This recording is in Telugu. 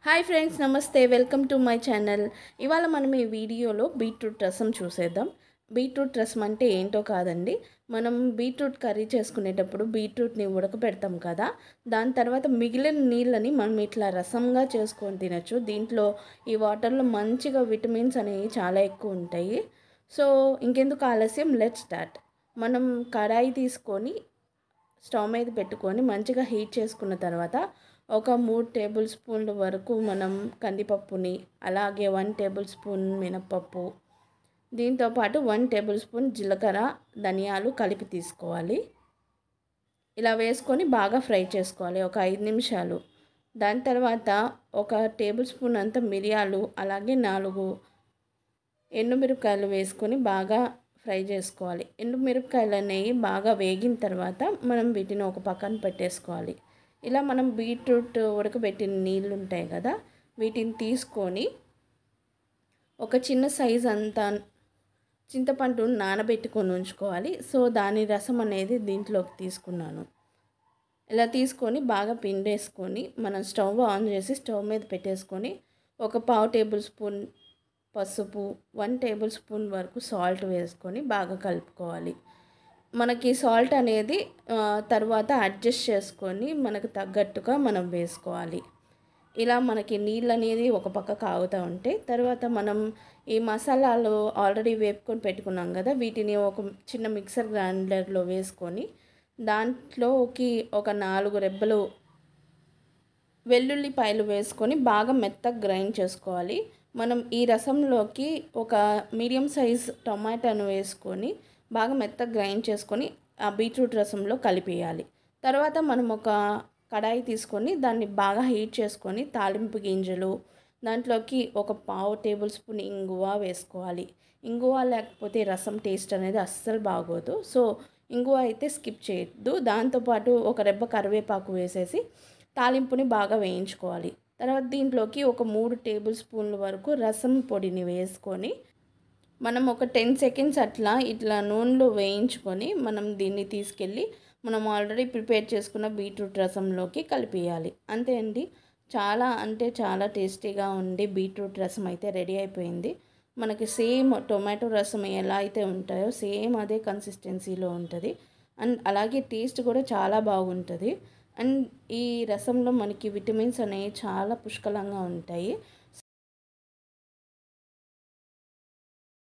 హాయ్ ఫ్రెండ్స్, నమస్తే. Welcome to my channel. ఇవాళ మనం ఈ వీడియోలో బీట్రూట్ రసం చూసేద్దాం. బీట్రూట్ రసం అంటే ఏంటో కాదండి, మనం బీట్రూట్ కర్రీ చేసుకునేటప్పుడు బీట్రూట్ని ఉడకబెడతాం కదా, దాని తర్వాత మిగిలిన నీళ్ళని మనం ఇట్లా రసంగా చేసుకొని తినచ్చు. దీంట్లో ఈ వాటర్లో మంచిగా విటమిన్స్ అనేవి చాలా ఎక్కువ ఉంటాయి. సో ఇంకెందుకు ఆలస్యం, లెట్స్ స్టార్ట్. మనం కడాయి తీసుకొని స్టవ్ మీద పెట్టుకొని మంచిగా హీట్ చేసుకున్న తర్వాత ఒక 3 టేబుల్ స్పూన్ల వరకు మనం కందిపప్పుని, అలాగే 1 టేబుల్ స్పూన్ మినపప్పు, దీంతోపాటు 1 టేబుల్ స్పూన్ జీలకర్ర, ధనియాలు కలిపి తీసుకోవాలి. ఇలా వేసుకొని బాగా ఫ్రై చేసుకోవాలి ఒక 5 నిమిషాలు. దాని తర్వాత ఒక టేబుల్ స్పూన్ అంత మిరియాలు, అలాగే 4 ఎండుమిరపకాయలు వేసుకొని బాగా ఫ్రై చేసుకోవాలి. ఎండుమిరపకాయలు అనేవి బాగా వేగిన తర్వాత మనం వీటిని ఒక పక్కన పెట్టేసుకోవాలి. ఇలా మనం బీట్రూట్ ఉడకబెట్టిన నీళ్ళు ఉంటాయి కదా, వీటిని తీసుకొని ఒక చిన్న సైజ్ అంతా చింతపండు నానబెట్టుకొని ఉంచుకోవాలి. సో దాని రసం అనేది దీంట్లోకి తీసుకున్నాను. ఇలా తీసుకొని బాగా పిండేసుకొని మనం స్టవ్ ఆన్ చేసి స్టవ్ మీద పెట్టేసుకొని ఒక 1/2 టేబుల్ స్పూన్ పసుపు, 1 టేబుల్ స్పూన్ వరకు సాల్ట్ వేసుకొని బాగా కలుపుకోవాలి. మనకి సాల్ట్ అనేది తర్వాత అడ్జస్ట్ చేసుకొని మనకు తగ్గట్టుగా మనం వేసుకోవాలి. ఇలా మనకి నీళ్ళు అనేది ఒక పక్క కాగుతూ ఉంటే తర్వాత మనం ఈ మసాలాలు ఆల్రెడీ వేపుకొని పెట్టుకున్నాం కదా, వీటిని ఒక చిన్న మిక్సర్ గ్రైండర్లో వేసుకొని దాంట్లోకి ఒక 4 రెబ్బలు వెల్లుల్లిపాయలు వేసుకొని బాగా మెత్తగా గ్రైండ్ చేసుకోవాలి. మనం ఈ రసంలోకి ఒక మీడియం సైజ్ టొమాటోను వేసుకొని బాగా మెత్తగా గ్రైండ్ చేసుకొని ఆ బీట్రూట్ రసంలో కలిపేయాలి. తర్వాత మనం ఒక కడాయి తీసుకొని దాన్ని బాగా హీట్ చేసుకొని తాలింపు గింజలు, దాంట్లోకి ఒక 1/2 టేబుల్ స్పూన్ ఇంగువ వేసుకోవాలి. ఇంగువ లేకపోతే రసం టేస్ట్ అనేది అస్సలు బాగోదు. సో ఇంగువ అయితే స్కిప్ చేయొద్దు. దాంతోపాటు ఒక రెబ్బ కరివేపాకు వేసేసి తాలింపుని బాగా వేయించుకోవాలి. తర్వాత దీంట్లోకి ఒక 3 టేబుల్ స్పూన్ల వరకు రసం పొడిని వేసుకొని మనం ఒక 10 సెకండ్స్ అట్లా ఇట్లా నూనెలో వేయించుకొని మనం దీన్ని తీసుకెళ్ళి మనం ఆల్రెడీ ప్రిపేర్ చేసుకున్న బీట్రూట్ రసంలోకి కలిపేయాలి. అంతే అండి, చాలా అంటే చాలా టేస్టీగా ఉండి బీట్రూట్ రసం అయితే రెడీ అయిపోయింది. మనకి సేమ్ టొమాటో రసం ఎలా అయితే ఉంటాయో సేమ్ అదే కన్సిస్టెన్సీలో ఉంటుంది. అండ్ అలాగే టేస్ట్ కూడా చాలా బాగుంటుంది. అండ్ ఈ రసంలో మనకి విటమిన్స్ అనేవి చాలా పుష్కలంగా ఉంటాయి.